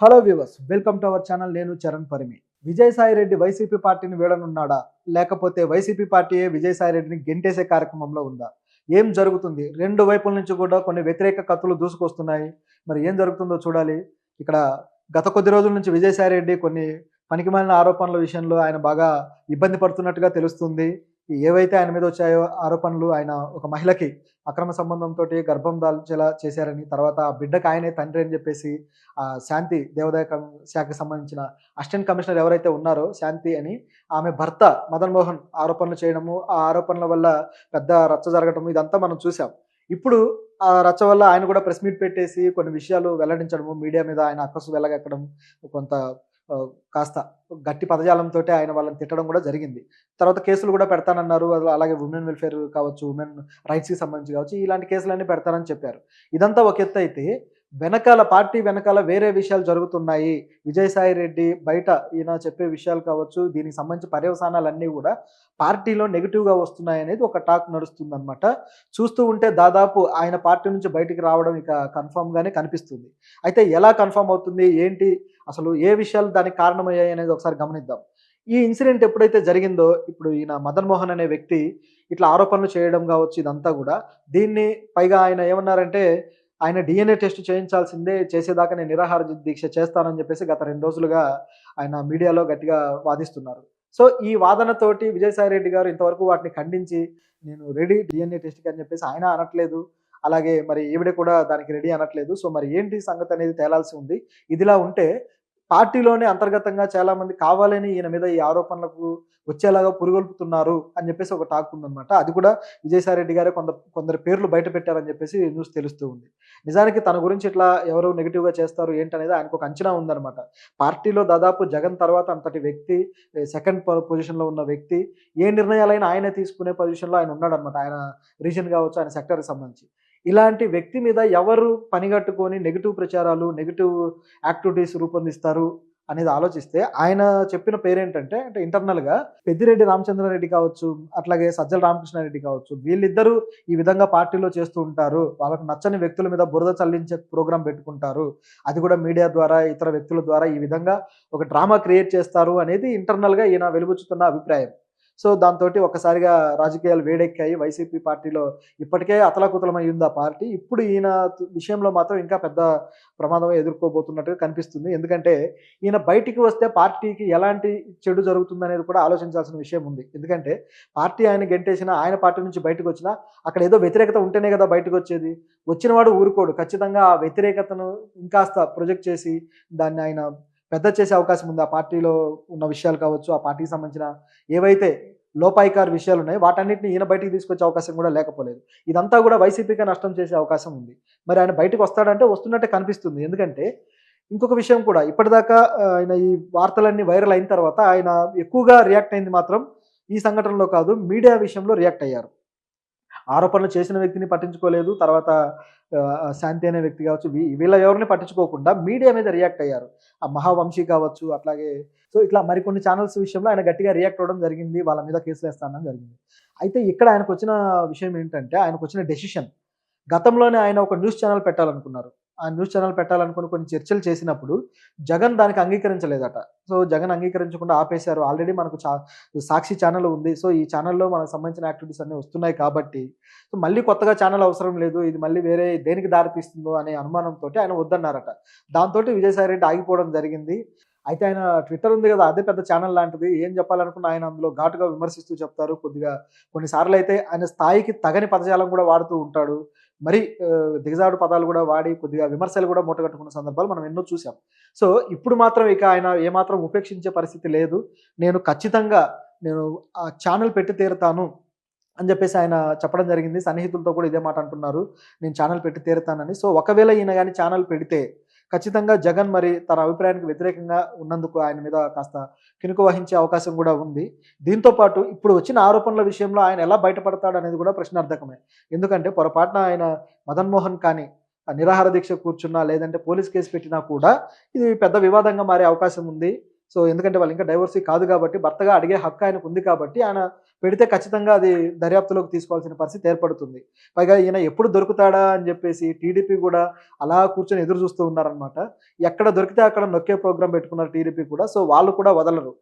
Hello viewers, welcome to our channel. నేను Charan Parimi. Vijayasai Reddy YCP పార్టీని వీడనున్నాడా, లేకపోతే వైసీపీ పార్టీయే విజయసాయి రెడ్డిని గెంటేసే కార్యక్రమంలో ఉందా? ఏం జరుగుతుంది? రెండు వైపుల నుంచి కూడా కొన్ని వ్యతిరేక కత్తులు దూసుకొస్తున్నాయి. మరి ఏం జరుగుతుందో చూడాలి. ఇక్కడ గత కొద్ది రోజుల నుంచి విజయసాయి రెడ్డి కొన్ని పనికిమాలిన ఆరోపణల విషయంలో ఆయన బాగా ఇబ్బంది పడుతున్నట్టుగా తెలుస్తుంది. ఏవైతే ఆయన మీద వచ్చాయో ఆరోపణలు, ఆయన ఒక మహిళకి అక్రమ సంబంధంతోటి గర్భం దాల్చేలా చేశారని, తర్వాత ఆ బిడ్డకి ఆయనే తండ్రి అని చెప్పేసి శాంతి దేవాదాయ శాఖకు సంబంధించిన అసిస్టెంట్ కమిషనర్ ఎవరైతే ఉన్నారో శాంతి అని, ఆమె భర్త మదన్ మోహన్ ఆరోపణలు చేయడము, ఆ ఆరోపణల వల్ల పెద్ద రచ్చ జరగటము ఇదంతా మనం చూసాం. ఇప్పుడు ఆ రచ్చ వల్ల ఆయన కూడా ప్రెస్ మీట్ పెట్టేసి కొన్ని విషయాలు వెల్లడించడము, మీడియా మీద ఆయన అక్కసు వెల్లగక్కడం, కొంత కాస్త గట్టి పదజాలంతోటి ఆయన వాళ్ళని తిట్టడం కూడా జరిగింది. తర్వాత కేసులు కూడా పెడతానన్నారు. అలాగే ఉమెన్ వెల్ఫేర్ కావచ్చు, ఉమెన్ రైట్స్‌కి సంబంధించి కావచ్చు, ఇలాంటి కేసులన్నీ పెడతానని చెప్పారు. ఇదంతా ఒక ఎత్తయితే, వెనకాల పార్టీ వెనకాల వేరే విషయాలు జరుగుతున్నాయి. విజయసాయి రెడ్డి బయట ఈయన చెప్పే విషయాలు కావచ్చు, దీనికి సంబంధించి పర్యవసానాలన్నీ కూడా పార్టీలో నెగెటివ్‌గా వస్తున్నాయనేది ఒక టాక్ నడుస్తుందనమాట. చూస్తూ ఉంటే దాదాపు ఆయన పార్టీ నుంచి బయటికి రావడం ఇక కన్ఫర్మ్‌గానే కనిపిస్తుంది. అయితే ఎలా కన్ఫర్మ్ అవుతుంది? ఏంటి? అసలు ఏ విషయాలు దానికి కారణమయ్యాయి అనేది ఒకసారి గమనిద్దాం. ఈ ఇన్సిడెంట్ ఎప్పుడైతే జరిగిందో, ఇప్పుడు ఈయన మదన్ మోహన్ అనే వ్యక్తి ఇట్లా ఆరోపణలు చేయడం కావచ్చు, ఇదంతా కూడా దీన్ని పైగా ఆయన ఏమన్నారంటే, ఆయన డీఎన్ఏ టెస్ట్ చేయించాల్సిందే, చేసేదాకా నేను నిరాహార దీక్ష చేస్తానని చెప్పేసి గత 2 రోజులుగా ఆయన మీడియాలో గట్టిగా వాదిస్తున్నారు. సో, ఈ వాదనతోటి విజయసాయి రెడ్డి గారు ఇంతవరకు వాటిని ఖండించి, నేను రెడీ డీఎన్ఏ టెస్ట్‌కి అని చెప్పేసి ఆయన అనట్లేదు. అలాగే మరి ఈవిడ కూడా దానికి రెడీ అనట్లేదు. సో, మరి ఏంటి సంగతి అనేది తేలాల్సి ఉంది. ఇదిలా ఉంటే పార్టీలోనే అంతర్గతంగా చాలామంది కావాలని ఈయన మీద ఈ ఆరోపణలకు వచ్చేలాగా పురిగొల్పుతున్నారు అని చెప్పేసి ఒక టాక్ ఉందనమాట. అది కూడా విజయసాయి రెడ్డి గారే కొందరి పేర్లు బయట పెట్టారని చెప్పేసి న్యూస్ తెలుస్తూ ఉంది. నిజానికి తన గురించి ఇట్లా ఎవరు నెగెటివ్‌గా చేస్తారు ఏంటనేది ఆయనకు ఒక అంచనా ఉందనమాట. పార్టీలో దాదాపు జగన్ తర్వాత అంతటి వ్యక్తి, సెకండ్ పొజిషన్‌లో ఉన్న వ్యక్తి, ఏ నిర్ణయాలైనా ఆయనే తీసుకునే పొజిషన్‌లో ఆయన ఉన్నాడనమాట. ఆయన రీజియన్ కావచ్చు, ఆయన సెక్టార్‌కి సంబంధించి. ఇలాంటి వ్యక్తి మీద ఎవరు పనిగట్టుకొని నెగెటివ్ ప్రచారాలు, నెగెటివ్ యాక్టివిటీస్ రూపొందిస్తారు అనేది ఆలోచిస్తే, ఆయన చెప్పిన పేరేంటంటే, అంటే ఇంటర్నల్‌గా పెద్దిరెడ్డి రామచంద్రారెడ్డి కావచ్చు, అట్లాగే సజ్జల రామకృష్ణారెడ్డి కావచ్చు, వీళ్ళిద్దరూ ఈ విధంగా పార్టీలో చేస్తూ ఉంటారు. వాళ్ళకు నచ్చని వ్యక్తుల మీద బురద చల్లించే ప్రోగ్రామ్ పెట్టుకుంటారు. అది కూడా మీడియా ద్వారా, ఇతర వ్యక్తుల ద్వారా ఈ విధంగా ఒక డ్రామా క్రియేట్ చేస్తారు అనేది ఇంటర్నల్‌గా ఈయన వెలుబుచ్చుతున్న అభిప్రాయం. సో, దాంతోటి ఒక్కసారిగా రాజకీయాలు వేడెక్కాయి. వైసీపీ పార్టీలో ఇప్పటికే అతలాకుతలమై ఉంది ఆ పార్టీ. ఇప్పుడు ఈయన విషయంలో మాత్రం ఇంకా పెద్ద ప్రమాదం ఎదుర్కోబోతున్నట్టుగా కనిపిస్తుంది. ఎందుకంటే ఈయన బయటికి వస్తే పార్టీకి ఎలాంటి చెడు జరుగుతుందనేది కూడా ఆలోచించాల్సిన విషయం ఉంది. ఎందుకంటే పార్టీ ఆయన గెంటేసినా, ఆయన పార్టీ నుంచి బయటకొచ్చినా అక్కడ ఏదో వ్యతిరేకత ఉంటేనే కదా బయటకొచ్చేది. వచ్చినవాడు ఊరుకోడు. ఖచ్చితంగా ఆ వ్యతిరేకతను ఇంకాస్త ప్రొజెక్ట్ చేసి దాన్ని ఆయన పెద్ద చేసే అవకాశం ఉంది. ఆ పార్టీలో ఉన్న విషయాలు కావచ్చు, ఆ పార్టీకి సంబంధించిన ఏవైతే లోపాయికారి విషయాలున్నాయో వాటన్నిటిని ఈయన బయటికి తీసుకొచ్చే అవకాశం కూడా లేకపోలేదు. ఇదంతా కూడా వైసీపీకే నష్టం చేసే అవకాశం ఉంది. మరి ఆయన బయటకొస్తాడంటే వస్తున్నట్టే కనిపిస్తుంది. ఎందుకంటే ఇంకొక విషయం కూడా ఇప్పటిదాకా ఆయన ఈ వార్తలన్నీ వైరల్ అయిన తర్వాత ఆయన ఎక్కువగా రియాక్ట్ అయింది మాత్రం ఈ సంఘటనలో కాదు, మీడియా విషయంలో రియాక్ట్ అయ్యారు. ఆరోపణలు చేసిన వ్యక్తిని పట్టించుకోలేదు. తర్వాత శాంతి అనే వ్యక్తి కావచ్చు, వీళ్ళ ఎవరిని పట్టించుకోకుండా మీడియా మీద రియాక్ట్ అయ్యారు. ఆ మహావంశీ కావచ్చు, అట్లాగే సో, ఇట్లా మరికొన్ని ఛానెల్స్ విషయంలో ఆయన గట్టిగా రియాక్ట్ అవ్వడం జరిగింది. వాళ్ళ మీద కేసులేస్తానడం జరిగింది. అయితే ఇక్కడ ఆయనకొచ్చిన విషయం ఏంటంటే, ఆయనకొచ్చిన డెసిషన్, గతంలోనే ఆయన ఒక న్యూస్ ఛానెల్ పెట్టాలనుకున్నారు. ఆ న్యూస్ ఛానెల్ పెట్టాలనుకుని కొన్ని చర్చలు చేసినప్పుడు జగన్ దానికి అంగీకరించలేదట. సో, జగన్ అంగీకరించకుండా ఆపేశారు. ఆల్రెడీ మనకు సాక్షి ఛానెల్ ఉంది. సో, ఈ ఛానెల్‌లో మనకు సంబంధించిన యాక్టివిటీస్ అన్నీ వస్తున్నాయి కాబట్టి, సో, మళ్ళీ కొత్తగా ఛానెల్ అవసరం లేదు. ఇది మళ్ళీ వేరే దేనికి దారి తీస్తుందో అనే అనుమానంతోటి ఆయన వద్దన్నారట. దాంతోటి విజయసాయి రెడ్డి ఆగిపోవడం జరిగింది. అయితే ఆయన ట్విట్టర్ ఉంది గదా! అదే పెద్ద ఛానెల్ లాంటిది. ఏం చెప్పాలనుకున్నా ఆయన అందులో ఘాటుగా విమర్శిస్తూ చెప్తారు. కొద్దిగా కొన్ని సార్లయితే ఆయన స్థాయికి తగని పదజాలం గూడా వాడుతూ ఉంటాడు. మరి దిగజాడు పదాలు గూడా వాడి కొద్దిగా విమర్శలు గూడా మూటగట్టుకున్న సందర్భాలు మనం ఎన్నో చూసాం. సో, ఇప్పుడు మాత్రం ఇక ఆయన ఏమాత్రం ఉపేక్షించే పరిస్థితి లేదు. నేను ఖచ్చితంగా నేను ఆ ఛానెల్ పెట్టి తీరుతాను అని జెప్పేసి ఆయన చెప్పడం జరిగింది. సన్నిహితులతో కూడా ఇదే మాట అంటున్నారు. నేను ఛానెల్ పెట్టి తీరుతానని. సో, ఒకవేళ ఈయన గాని ఛానెల్ పెడితే ఖచ్చితంగా జగన్ మరి తన అభిప్రాయానికి వ్యతిరేకంగా ఉన్నందుకు ఆయన మీద కాస్త కినుకు వహించే అవకాశం గూడా ఉంది. దీంతో పాటు ఇప్పుడు వచ్చిన ఆరోపణల విషయంలో ఆయన ఎలా బయటపడతాడనేది కూడా ప్రశ్నార్థకమే. ఎందుకంటే పొరపాటున ఆయన మదన్ మోహన్ కానీ నిరాహార దీక్ష కూర్చున్నా, లేదంటే పోలీస్ కేస్ పెట్టినా కూడా ఇది పెద్ద వివాదంగా మారే అవకాశం ఉంది. సో ఎందుకంటే వాళ్ళు ఇంకా డైవోర్సీ కాదు కాబట్టి భర్తగా అడిగే హక్కు ఆయనకు ఉంది కాబట్టి ఆయన పెడితే ఖచ్చితంగా అది దర్యాప్తులోకి తీసుకోవాల్సిన పరిస్థితి ఏర్పడుతుంది. పైగా ఈయన ఎప్పుడు దొరుకుతాడా అని చెప్పేసి టీడీపీ కూడా అలా కూర్చొని ఎదురు చూస్తూ ఉన్నారనమాట. ఎక్కడ దొరికితే అక్కడ నొక్కే ప్రోగ్రామ్ పెట్టుకున్నారు టీడీపీ కూడా. సో వాళ్ళు కూడా వదలరు.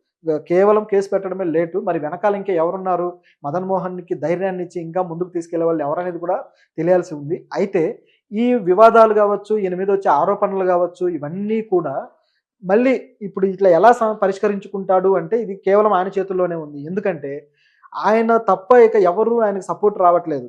కేవలం కేసు పెట్టడమే లేటు. మరి వెనకాల ఇంకా ఎవరున్నారు? మదన్ మోహన్‌కి ధైర్యాన్ని ఇచ్చి ఇంకా ముందుకు తీసుకెళ్ళే వాళ్ళు ఎవరనేది కూడా తెలియాల్సి ఉంది. అయితే ఈ వివాదాలు గావచ్చు, ఈయన మీద వచ్చే ఆరోపణలు గావచ్చు, ఇవన్నీ కూడా మళ్ళీ ఇప్పుడు ఇట్లా ఎలా పరిష్కరించుకుంటాడు అంటే ఇది కేవలం ఆయన చేతుల్లోనే ఉంది. ఎందుకంటే ఆయన తప్ప ఇక ఎవరు ఆయనకు సపోర్ట్ రావట్లేదు.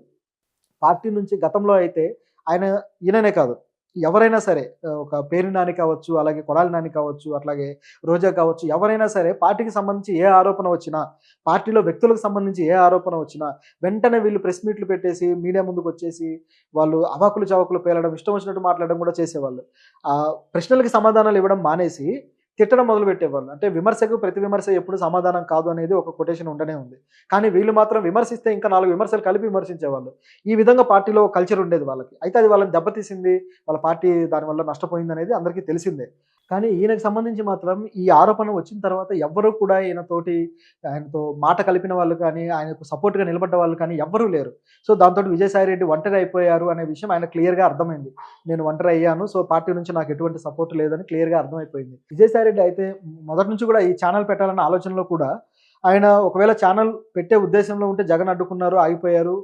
పార్టీ నుంచి గతంలో అయితే ఆయన ఈయననే కాదు. ఎవరైనా సరే ఒక పేర్ని నాని కావచ్చు, అలాగే కొడాలి నాని కావచ్చు, అట్లాగే రోజా కావచ్చు, ఎవరైనా సరే పార్టీకి సంబంధించి ఏ ఆరోపణ వచ్చినా, పార్టీలో వ్యక్తులకు సంబంధించి ఏ ఆరోపణ వచ్చినా, వెంటనే వీళ్ళు ప్రెస్ మీట్లు పెట్టేసి, మీడియా ముందుకొచ్చేసి, వాళ్ళు అవాకులు చవాకులు పేలడం, ఇష్టం వచ్చినట్టు మాట్లాడడం కూడా చేసేవాళ్ళు. ప్రశ్నలకి సమాధానాలు ఇవ్వడం మానేసి తిట్టడం మొదలుపెట్టేవాళ్ళు. అంటే విమర్శకు ప్రతి విమర్శ ఎప్పుడు సమాధానం కాదు అనేది ఒక కొటేషన్ ఉండనే ఉంది. కానీ వీళ్ళు మాత్రం విమర్శిస్తే ఇంకా 4 విమర్శలు కలిపి విమర్శించేవాళ్ళు. ఈ విధంగా పార్టీలో కల్చర్ ఉండేది వాళ్ళకి. అయితే అది వాళ్ళని దెబ్బతీసింది. వాళ్ళ పార్టీ దానివల్ల నష్టపోయిందనేది అందరికీ తెలిసిందే. కానీ ఈయనకు సంబంధించి మాత్రం ఈ ఆరోపణ వచ్చిన తర్వాత ఎవ్వరూ కూడా ఆయనతో మాట కలిపిన వాళ్ళు కానీ, ఆయనకు సపోర్ట్‌గా నిలబడ్డ వాళ్ళు కానీ ఎవ్వరూ లేరు. సో దాంతోటి విజయసాయిరెడ్డి ఒంటరి అయిపోయారు అనే విషయం ఆయనకు క్లియర్‌గా అర్థమైంది. నేను ఒంటరి అయ్యాను. సో పార్టీ నుంచి నాకు ఎటువంటి సపోర్ట్ లేదని క్లియర్‌గా అర్థమైపోయింది. విజయసాయిరెడ్డి అయితే మొదటి నుంచి కూడా ఈ ఛానెల్ పెట్టాలన్న ఆలోచనలో కూడా ఆయన ఒకవేళ ఛానెల్ పెట్టే ఉద్దేశంలో ఉంటే జగన్ అడ్డుకున్నారు, ఆగిపోయారు.